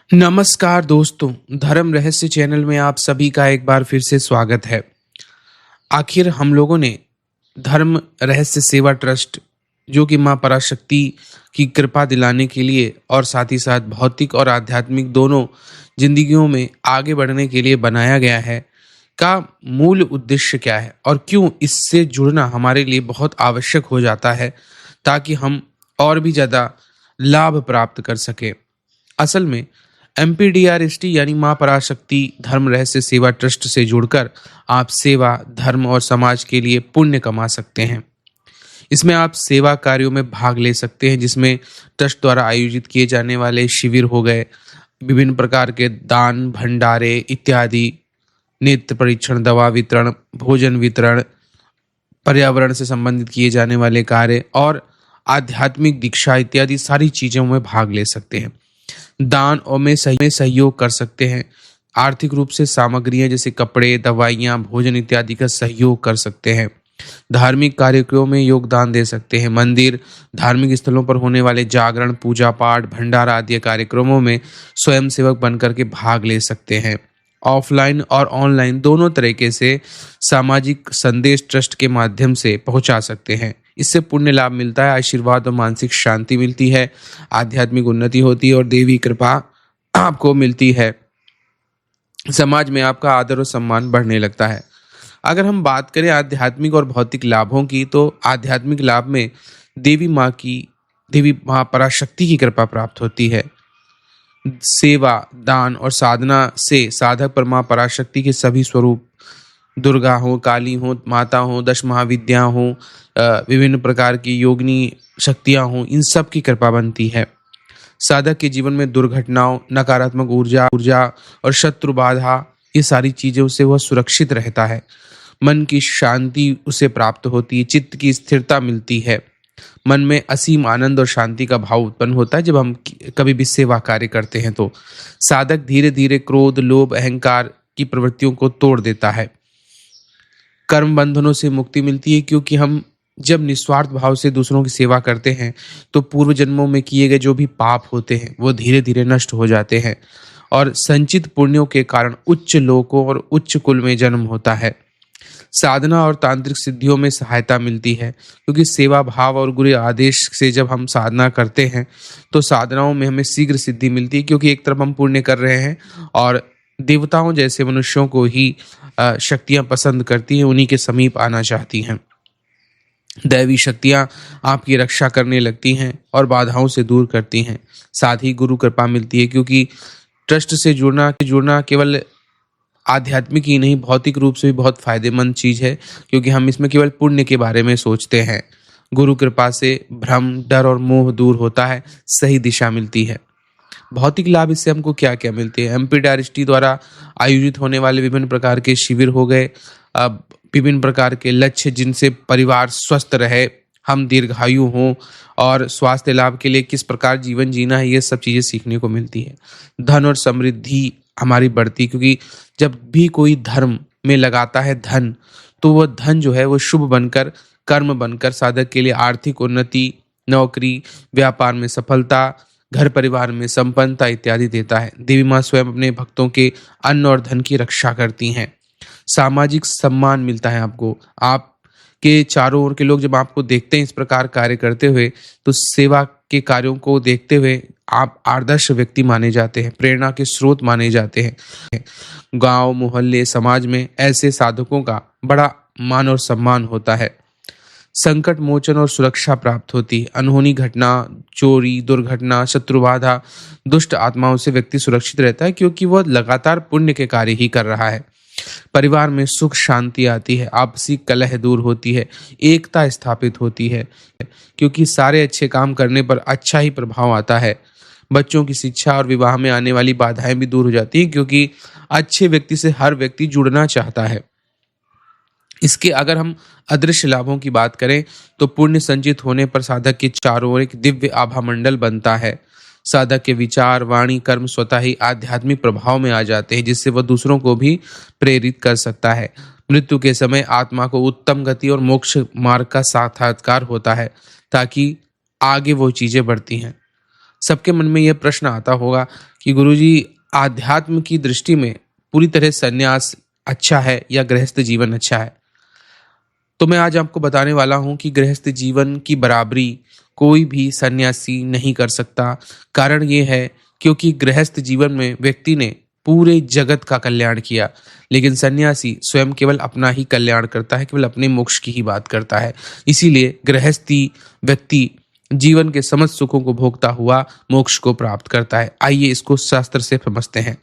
नमस्कार दोस्तों, धर्म रहस्य चैनल में आप सभी का एक बार फिर से स्वागत है। आखिर हम लोगों ने धर्म रहस्य सेवा ट्रस्ट, जो कि माँ पराशक्ति की कृपा दिलाने के लिए और साथ ही साथ भौतिक और आध्यात्मिक दोनों जिंदगियों में आगे बढ़ने के लिए बनाया गया है, का मूल उद्देश्य क्या है और क्यों इससे जुड़ना हमारे लिए बहुत आवश्यक हो जाता है, ताकि हम और भी ज़्यादा लाभ प्राप्त कर सकें। असल में एमपीडीआरएसटी यानी माँ पराशक्ति धर्म रहस्य सेवा ट्रस्ट से जुड़कर आप सेवा, धर्म और समाज के लिए पुण्य कमा सकते हैं। इसमें आप सेवा कार्यों में भाग ले सकते हैं, जिसमें ट्रस्ट द्वारा आयोजित किए जाने वाले शिविर हो गए, विभिन्न प्रकार के दान भंडारे इत्यादि, नेत्र परीक्षण, दवा वितरण, भोजन वितरण, पर्यावरण से संबंधित किए जाने वाले कार्य और आध्यात्मिक दीक्षा इत्यादि सारी चीज़ों में भाग ले सकते हैं। दान और में सहयोग कर सकते हैं। आर्थिक रूप से सामग्रियां जैसे कपड़े, दवाइयां, भोजन इत्यादि का सहयोग कर सकते हैं। धार्मिक कार्यक्रमों में योगदान दे सकते हैं। मंदिर, धार्मिक स्थलों पर होने वाले जागरण, पूजा पाठ, भंडारा आदि कार्यक्रमों में स्वयं सेवक बनकर के भाग ले सकते हैं। ऑफलाइन और ऑनलाइन दोनों तरीके से सामाजिक संदेश ट्रस्ट के माध्यम से पहुंचा सकते हैं। इससे पुण्य लाभ मिलता है, आशीर्वाद और मानसिक शांति मिलती है, आध्यात्मिक उन्नति होती है और देवी कृपा आपको मिलती है। समाज में आपका आदर और सम्मान बढ़ने लगता है। अगर हम बात करें आध्यात्मिक और भौतिक लाभों की, तो आध्यात्मिक लाभ में देवी माँ पराशक्ति की कृपा प्राप्त होती है। सेवा, दान और साधना से साधक पर माँ पराशक्ति के सभी स्वरूप, दुर्गा हो, काली हो, माता हो, दश महाविद्या हो, विभिन्न प्रकार की योगिनी शक्तियां हो, इन सब की कृपा बनती है। साधक के जीवन में दुर्घटनाओं, नकारात्मक ऊर्जा और शत्रु बाधा, ये सारी चीजें से वह सुरक्षित रहता है। मन की शांति उसे प्राप्त होती है, चित्त की स्थिरता मिलती है। मन में असीम आनंद और शांति का भाव उत्पन्न होता है जब हम कभी भी सेवा कार्य करते हैं। तो साधक धीरे धीरे क्रोध, लोभ, अहंकार की प्रवृत्तियों को तोड़ देता है। कर्म बंधनों से मुक्ति मिलती है, क्योंकि हम जब निस्वार्थ भाव से दूसरों की सेवा करते हैं तो पूर्व जन्मों में किए गए जो भी पाप होते हैं वो धीरे धीरे नष्ट हो जाते हैं और संचित पुण्यों के कारण उच्च लोकों और उच्च कुल में जन्म होता है। साधना और तांत्रिक सिद्धियों में सहायता मिलती है, क्योंकि सेवा भाव और गुरु आदेश से जब हम साधना करते हैं तो साधनाओं में हमें शीघ्र सिद्धि मिलती है, क्योंकि एक तरफ हम पुण्य कर रहे हैं और देवताओं जैसे मनुष्यों को ही शक्तियां पसंद करती हैं, उन्हीं के समीप आना चाहती हैं। दैवी शक्तियां आपकी रक्षा करने लगती हैं और बाधाओं से दूर करती हैं। साथ ही गुरु कृपा मिलती है, क्योंकि ट्रस्ट से जुड़ना केवल आध्यात्मिक ही नहीं, भौतिक रूप से भी बहुत फायदेमंद चीज है, क्योंकि हम इसमें केवल पुण्य के बारे में सोचते हैं। गुरु कृपा से भ्रम, डर और मोह दूर होता है, सही दिशा मिलती है। भौतिक लाभ इससे हमको क्या क्या मिलते हैं? एमपीडीआरएसटी द्वारा आयोजित होने वाले विभिन्न प्रकार के शिविर हो गए, विभिन्न प्रकार के लक्ष्य जिनसे परिवार स्वस्थ रहे, हम दीर्घायु हों और स्वास्थ्य लाभ के लिए किस प्रकार जीवन जीना है, ये सब चीज़ें सीखने को मिलती है। धन और समृद्धि हमारी बढ़ती, क्योंकि जब भी कोई धर्म में लगाता है धन, तो वह धन जो है वो शुभ बनकर, कर्म बनकर साधक के लिए आर्थिक उन्नति, नौकरी, व्यापार में सफलता, घर परिवार में संपन्नता इत्यादि देता है। देवी माँ स्वयं अपने भक्तों के अन्न और धन की रक्षा करती हैं। सामाजिक सम्मान मिलता है आपको। आपके चारों ओर के लोग जब आपको देखते हैं इस प्रकार कार्य करते हुए, तो सेवा के कार्यों को देखते हुए आप आदर्श व्यक्ति माने जाते हैं, प्रेरणा के स्रोत माने जाते हैं। गांव, मोहल्ले, समाज में ऐसे साधकों का बड़ा मान और सम्मान होता है। संकट मोचन और सुरक्षा प्राप्त होती है। अनहोनी घटना, चोरी, दुर्घटना, शत्रुबाधा, दुष्ट आत्माओं से व्यक्ति सुरक्षित रहता है, क्योंकि वह लगातार पुण्य के कार्य ही कर रहा है। परिवार में सुख शांति आती है, आपसी कलह दूर होती है, एकता स्थापित होती है, क्योंकि सारे अच्छे काम करने पर अच्छा ही प्रभाव आता है। बच्चों की शिक्षा और विवाह में आने वाली बाधाएं भी दूर हो जाती हैं, क्योंकि अच्छे व्यक्ति से हर व्यक्ति जुड़ना चाहता है। इसके अगर हम अदृश्य लाभों की बात करें, तो पुण्य संचित होने पर साधक के चारों ओर एक दिव्य आभा मंडल बनता है। साधक के विचार, वाणी, कर्म स्वतः ही आध्यात्मिक प्रभाव में आ जाते हैं, जिससे वह दूसरों को भी प्रेरित कर सकता है। मृत्यु के समय आत्मा को उत्तम गति और मोक्ष मार्ग का साक्षात्कार होता है, ताकि आगे वो चीजें बढ़ती हैं। सबके मन में यह प्रश्न आता होगा कि गुरुजी, आध्यात्म की दृष्टि में पूरी तरह संन्यास अच्छा है या गृहस्थ जीवन अच्छा है? तो मैं आज आपको बताने वाला हूं कि गृहस्थ जीवन की बराबरी कोई भी सन्यासी नहीं कर सकता। कारण ये है क्योंकि गृहस्थ जीवन में व्यक्ति ने पूरे जगत का कल्याण किया, लेकिन सन्यासी स्वयं केवल अपना ही कल्याण करता है, केवल अपने मोक्ष की ही बात करता है। इसीलिए गृहस्थी व्यक्ति जीवन के समस्त सुखों को भोगता हुआ मोक्ष को प्राप्त करता है। आइए इसको शास्त्र से समझते हैं।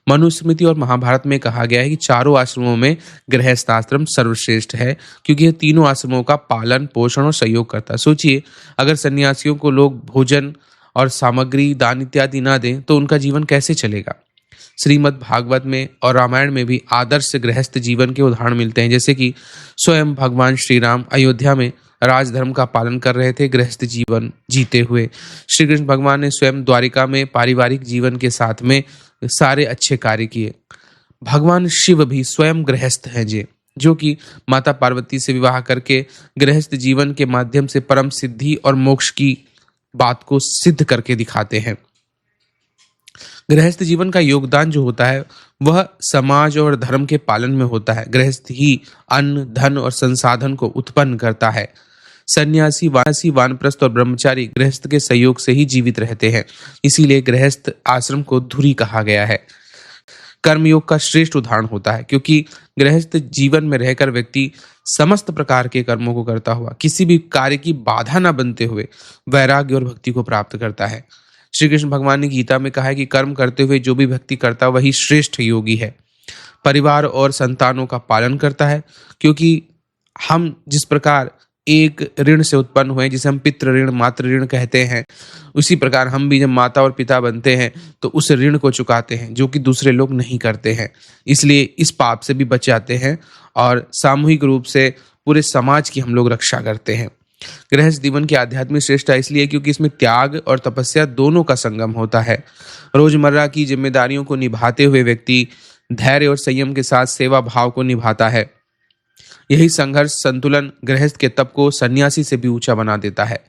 मनुस्मृति और महाभारत में कहा गया है कि चारों आश्रमों में गृहस्थ आश्रम सर्वश्रेष्ठ है, क्योंकि यह तीनों आश्रमों का पालन पोषण और सहयोग करता है। सोचिए, अगर सन्यासियों को लोग भोजन और सामग्री दान इत्यादि ना दें तो उनका जीवन कैसे चलेगा। श्रीमद् भागवत में और रामायण में भी आदर्श गृहस्थ जीवन के उदाहरण मिलते हैं, जैसे कि स्वयं भगवान श्री राम अयोध्या में राजधर्म का पालन कर रहे थे गृहस्थ जीवन जीते हुए। श्री कृष्ण भगवान ने स्वयं द्वारिका में पारिवारिक जीवन के साथ में सारे अच्छे कार्य किए। भगवान शिव भी स्वयं गृहस्थ हैं जो कि माता पार्वती से विवाह करके गृहस्थ जीवन के माध्यम से परम सिद्धि और मोक्ष की बात को सिद्ध करके दिखाते हैं। गृहस्थ जीवन का योगदान जो होता है वह समाज और धर्म के पालन में होता है। गृहस्थ ही अन्न धन और संसाधन को उत्पन्न करता है। सन्यासी वानप्रस्थ और ब्रह्मचारी गृहस्थ के सहयोग से ही जीवित रहते हैं। इसीलिए गृहस्थ आश्रम को धुरी कहा गया है। कर्मयोग का श्रेष्ठ उदाहरण होता है, क्योंकि गृहस्थ जीवन में रहकर व्यक्ति समस्त प्रकार के कर्मों को करता हुआ किसी भी कार्य की बाधा न बनते हुए वैराग्य और भक्ति को प्राप्त करता है। श्री कृष्ण भगवान ने गीता में कहा है कि कर्म करते हुए जो भी भक्ति करता वही श्रेष्ठ योगी है। परिवार और संतानों का पालन करता है, क्योंकि हम जिस प्रकार एक ऋण से उत्पन्न हुए जिसे हम पितृ ऋण मातृ ऋण कहते हैं, उसी प्रकार हम भी जब माता और पिता बनते हैं तो उस ऋण को चुकाते हैं, जो कि दूसरे लोग नहीं करते हैं। इसलिए इस पाप से भी बच जाते हैं और सामूहिक रूप से पूरे समाज की हम लोग रक्षा करते हैं। गृहस्थ जीवन की आध्यात्मिक श्रेष्ठता इसलिए क्योंकि इसमें त्याग और तपस्या दोनों का संगम होता है। रोजमर्रा की जिम्मेदारियों को निभाते हुए व्यक्ति धैर्य और संयम के साथ सेवा भाव को निभाता है। यही संघर्ष संतुलन गृहस्थ के तप को सन्यासी से भी ऊंचा बना देता है।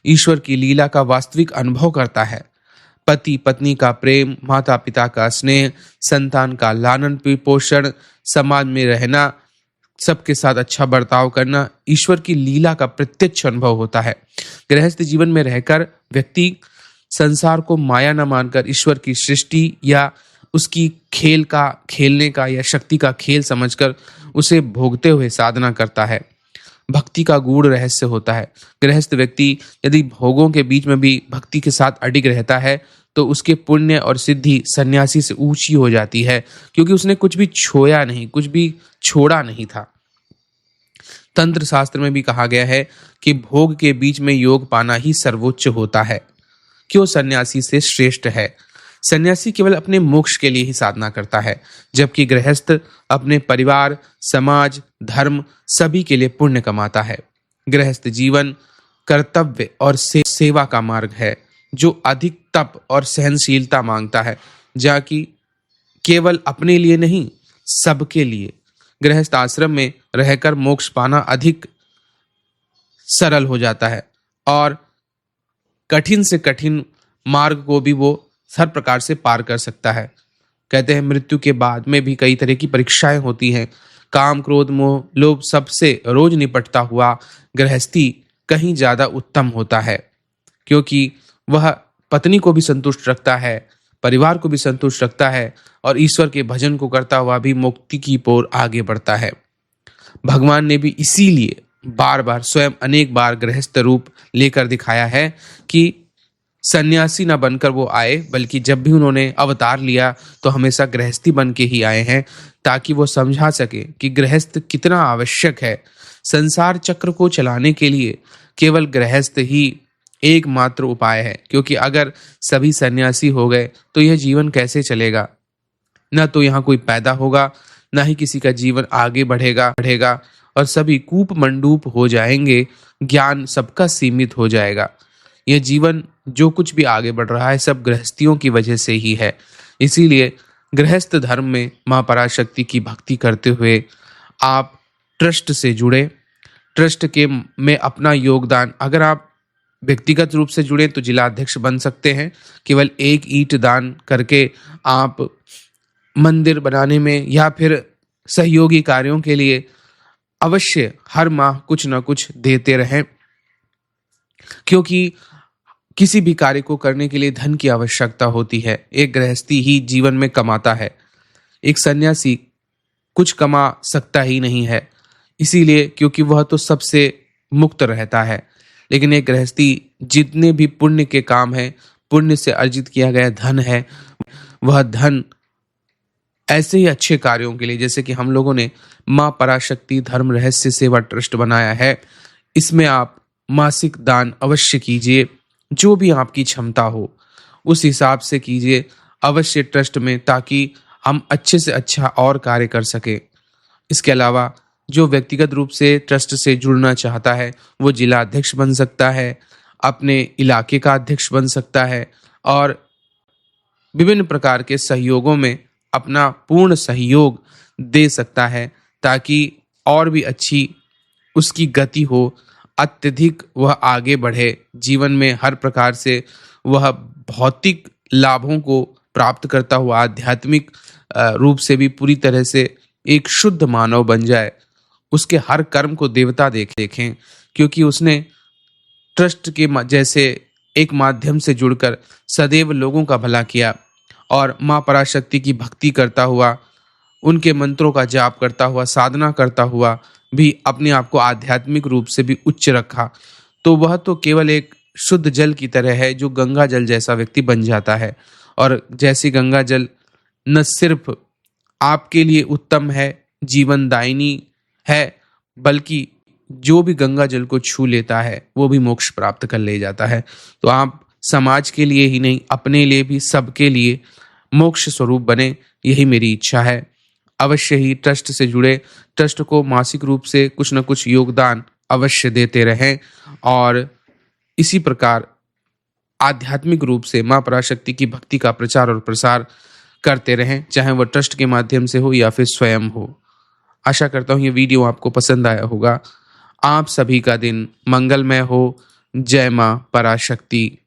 ईश्वर की लीला का वास्तविक अनुभव करता है। पति पत्नी का प्रेम, माता पिता का स्नेह, संतान का लालन पोषण, समाज में रहना, सबके साथ अच्छा बर्ताव करना ईश्वर की लीला का प्रत्यक्ष अनुभव होता है। गृहस्थ जीवन में रहकर व्यक्ति संसार को माया न मानकर ईश्वर की सृष्टि या उसकी खेलने का या शक्ति का खेल समझकर उसे भोगते हुए साधना करता है। भक्ति का गूढ़ रहस्य होता है। गृहस्थ व्यक्ति यदि भोगों के बीच में भी भक्ति के साथ अडिग रहता है तो उसके पुण्य और सिद्धि सन्यासी से ऊंची हो जाती है, क्योंकि उसने कुछ भी छोया नहीं, कुछ भी छोड़ा नहीं था। तंत्र शास्त्र में भी कहा गया है कि भोग के बीच में योग पाना ही सर्वोच्च होता है। क्यों सन्यासी से श्रेष्ठ है? सन्यासी केवल अपने मोक्ष के लिए ही साधना करता है, जबकि गृहस्थ अपने परिवार, समाज, धर्म सभी के लिए पुण्य कमाता है। गृहस्थ जीवन कर्तव्य और सेवा का मार्ग है, जो अधिक तप और सहनशीलता मांगता है, जाकि केवल अपने लिए नहीं सबके लिए। गृहस्थ आश्रम में रहकर मोक्ष पाना अधिक सरल हो जाता है और कठिन से कठिन मार्ग को भी वो हर प्रकार से पार कर सकता है। कहते हैं मृत्यु के बाद में भी कई तरह की परीक्षाएं होती हैं। काम क्रोध मोह लोभ सबसे रोज निपटता हुआ गृहस्थी कहीं ज्यादा उत्तम होता है, क्योंकि वह पत्नी को भी संतुष्ट रखता है, परिवार को भी संतुष्ट रखता है और ईश्वर के भजन को करता हुआ भी मुक्ति की ओर आगे बढ़ता है। भगवान ने भी इसीलिए बार बार स्वयं अनेक बार गृहस्थ रूप लेकर दिखाया है कि सन्यासी न बनकर वो आए, बल्कि जब भी उन्होंने अवतार लिया तो हमेशा गृहस्थी बन के ही आए हैं, ताकि वो समझा सके कि गृहस्थ कितना आवश्यक है। संसार चक्र को चलाने के लिए केवल गृहस्थ ही एकमात्र उपाय है, क्योंकि अगर सभी सन्यासी हो गए तो यह जीवन कैसे चलेगा। न तो यहाँ कोई पैदा होगा, न ही किसी का जीवन आगे बढ़ेगा और सभी कूप मंडूप हो जाएंगे। ज्ञान सबका सीमित हो जाएगा। यह जीवन जो कुछ भी आगे बढ़ रहा है सब गृहस्थियों की वजह से ही है। इसीलिए गृहस्थ धर्म में मां पराशक्ति की भक्ति करते हुए आप ट्रस्ट से जुड़े। ट्रस्ट के में अपना योगदान, अगर आप व्यक्तिगत रूप से जुड़े तो जिला अध्यक्ष बन सकते हैं। केवल एक ईंट दान करके आप मंदिर बनाने में या फिर सहयोगी कार्यों के लिए अवश्य हर माह कुछ न कुछ देते रहें, क्योंकि किसी भी कार्य को करने के लिए धन की आवश्यकता होती है। एक गृहस्थी ही जीवन में कमाता है, एक सन्यासी कुछ कमा सकता ही नहीं है, इसीलिए क्योंकि वह तो सबसे मुक्त रहता है। लेकिन एक गृहस्थी जितने भी पुण्य के काम है, पुण्य से अर्जित किया गया धन है, वह धन ऐसे ही अच्छे कार्यों के लिए, जैसे कि हम लोगों ने माँ पराशक्ति धर्म रहस्य सेवा ट्रस्ट बनाया है, इसमें आप मासिक दान अवश्य कीजिए। जो भी आपकी क्षमता हो उस हिसाब से कीजिए अवश्य ट्रस्ट में, ताकि हम अच्छे से अच्छा और कार्य कर सकें। इसके अलावा जो व्यक्तिगत रूप से ट्रस्ट से जुड़ना चाहता है वो जिला अध्यक्ष बन सकता है, अपने इलाके का अध्यक्ष बन सकता है और विभिन्न प्रकार के सहयोगों में अपना पूर्ण सहयोग दे सकता है, ताकि और भी अच्छी उसकी गति हो, अत्यधिक वह आगे बढ़े जीवन में, हर प्रकार से वह भौतिक लाभों को प्राप्त करता हुआ आध्यात्मिक रूप से भी पूरी तरह से एक शुद्ध मानव बन जाए। उसके हर कर्म को देवता देखें, क्योंकि उसने ट्रस्ट के जैसे एक माध्यम से जुड़कर सदैव लोगों का भला किया और माँ पराशक्ति की भक्ति करता हुआ, उनके मंत्रों का जाप करता हुआ, साधना करता हुआ भी अपने आप को आध्यात्मिक रूप से भी उच्च रखा। तो वह तो केवल एक शुद्ध जल की तरह है जो गंगा जल जैसा व्यक्ति बन जाता है। और जैसी गंगा जल न सिर्फ आपके लिए उत्तम है, जीवनदायिनी है, बल्कि जो भी गंगा जल को छू लेता है वो भी मोक्ष प्राप्त कर ले जाता है। तो आप समाज के लिए ही नहीं, अपने लिए भी, सबके लिए मोक्ष स्वरूप बने, यही मेरी इच्छा है। अवश्य ही ट्रस्ट से जुड़े, ट्रस्ट को मासिक रूप से कुछ न कुछ योगदान अवश्य देते रहें और इसी प्रकार आध्यात्मिक रूप से माँ पराशक्ति की भक्ति का प्रचार और प्रसार करते रहें, चाहे वह ट्रस्ट के माध्यम से हो या फिर स्वयं हो। आशा करता हूँ ये वीडियो आपको पसंद आया होगा। आप सभी का दिन मंगलमय हो। जय माँ पराशक्ति।